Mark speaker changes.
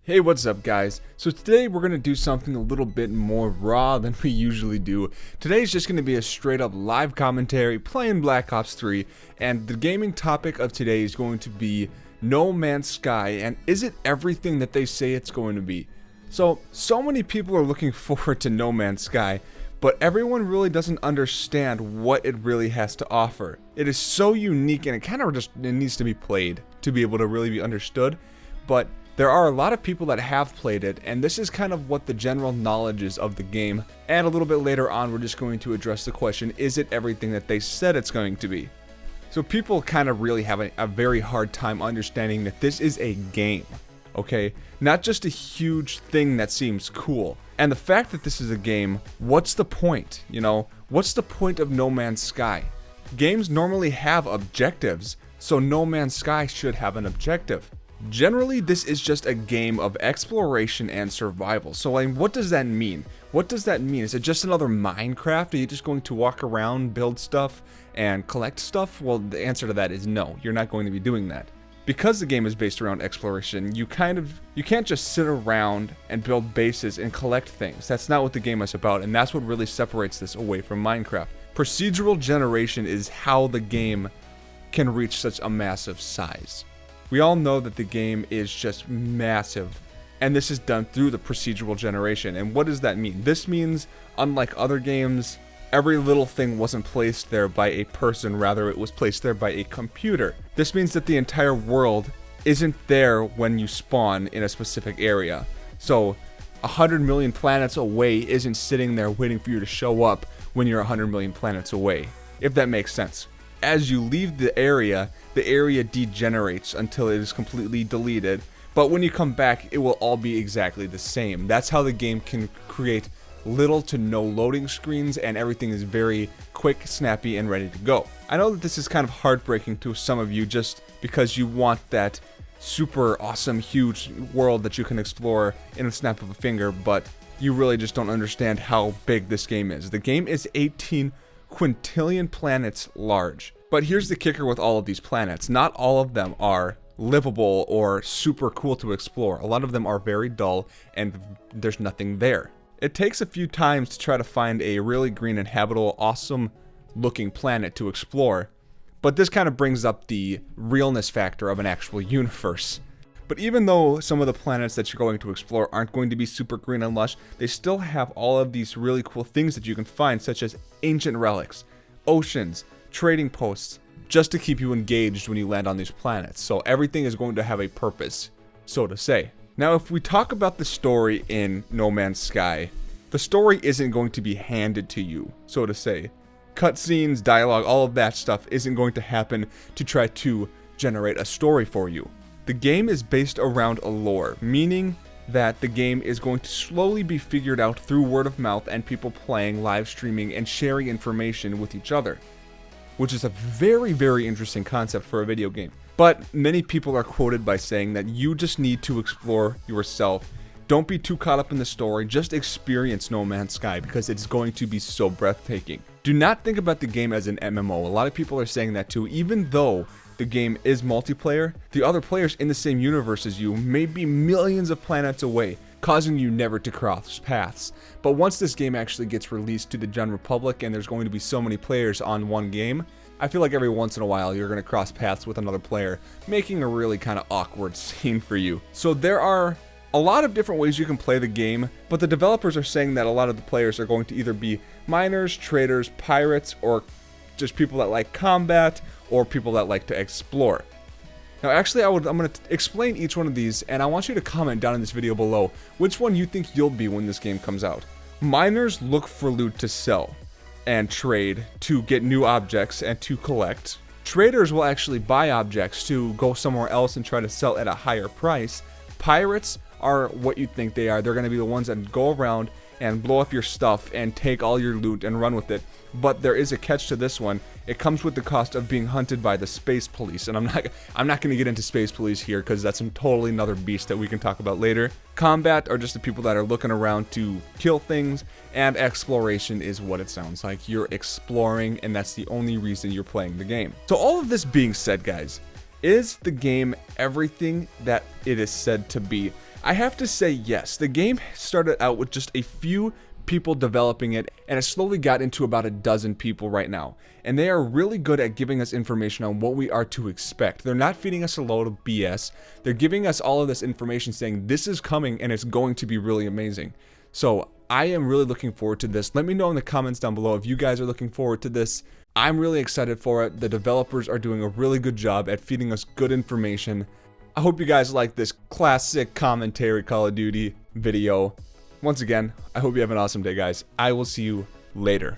Speaker 1: Hey, what's up guys? So today we're going to do something a little bit more raw than we usually do. Today's just going to be a straight up live commentary playing Black Ops 3, and the gaming topic of today is going to be No Man's Sky, and is it everything that they say it's going to be? So many people are looking forward to No Man's Sky, but everyone really doesn't understand what it really has to offer. It is so unique and it needs to be played to be able to really be understood, but there are a lot of people that have played it, and this is kind of what the general knowledge is of the game. And a little bit later on, we're just going to address the question, is it everything that they said it's going to be? So people kind of really have a very hard time understanding that this is a game, okay? Not just a huge thing that seems cool. And the fact that this is a game, what's the point, you know? What's the point of No Man's Sky? Games normally have objectives, so No Man's Sky should have an objective. Generally, this is just a game of exploration and survival. So, like, what does that mean? What does that mean? Is it just another Minecraft? Are you just going to walk around, build stuff, and collect stuff? Well, the answer to that is no. You're not going to be doing that. Because the game is based around exploration, you can't just sit around and build bases and collect things. That's not what the game is about, and that's what really separates this away from Minecraft. Procedural generation is how the game can reach such a massive size. We all know that the game is just massive, and this is done through the procedural generation. And what does that mean? This means, unlike other games, every little thing wasn't placed there by a person, rather it was placed there by a computer. This means that the entire world isn't there when you spawn in a specific area. So 100 million planets away isn't sitting there waiting for you to show up when you're 100 million planets away, if that makes sense. As you leave the area degenerates until it is completely deleted, but when you come back, it will all be exactly the same. That's how the game can create little to no loading screens, and everything is very quick, snappy, and ready to go. I know that this is kind of heartbreaking to some of you just because you want that super awesome, huge world that you can explore in a snap of a finger, but you really just don't understand how big this game is. The game is 18 quintillion planets large. But here's the kicker with all of these planets. Not all of them are livable or super cool to explore. A lot of them are very dull and there's nothing there. It takes a few times to try to find a really green and habitable, awesome looking planet to explore. But this kind of brings up the realness factor of an actual universe. But even though some of the planets that you're going to explore aren't going to be super green and lush, they still have all of these really cool things that you can find, such as ancient relics, oceans, trading posts, just to keep you engaged when you land on these planets. So everything is going to have a purpose, so to say. Now, if we talk about the story in No Man's Sky, the story isn't going to be handed to you, so to say. Cutscenes, dialogue, all of that stuff isn't going to happen to try to generate a story for you. The game is based around a lore, meaning that the game is going to slowly be figured out through word of mouth and people playing, live streaming, and sharing information with each other, which is a very, very interesting concept for a video game. But many people are quoted by saying that you just need to explore yourself. Don't be too caught up in the story, just experience No Man's Sky because it's going to be so breathtaking. Do not think about the game as an MMO. A lot of people are saying that too. Even though the game is multiplayer, the other players in the same universe as you may be millions of planets away, causing you never to cross paths. But once this game actually gets released to the general public and there's going to be so many players on one game, I feel like every once in a while you're going to cross paths with another player, making a really kind of awkward scene for you. So there are a lot of different ways you can play the game, but the developers are saying that a lot of the players are going to either be miners, traders, pirates, or just people that like combat, or people that like to explore. Now actually I'm going to explain each one of these, and I want you to comment down in this video below which one you think you'll be when this game comes out. Miners look for loot to sell and trade to get new objects and to collect. Traders will actually buy objects to go somewhere else and try to sell at a higher price. Pirates are what you think they are. They're going to be the ones that go around and blow up your stuff and take all your loot and run with it. But there is a catch to this one. It comes with the cost of being hunted by the space police, and I'm not going to get into space police here because that's a totally another beast that we can talk about later. Combat are just the people that are looking around to kill things, and exploration is what it sounds like. You're exploring, and that's the only reason you're playing the game. So all of this being said, guys, is the game everything that it is said to be? I have to say yes, the game started out with just a few people developing it, and it slowly got into about a dozen people right now. And they are really good at giving us information on what we are to expect. They're not feeding us a load of BS. They're giving us all of this information saying this is coming and it's going to be really amazing. So I am really looking forward to this. Let me know in the comments down below if you guys are looking forward to this. I'm really excited for it. The developers are doing a really good job at feeding us good information. I hope you guys like this classic commentary Call of Duty video. Once again, I hope you have an awesome day, guys. I will see you later.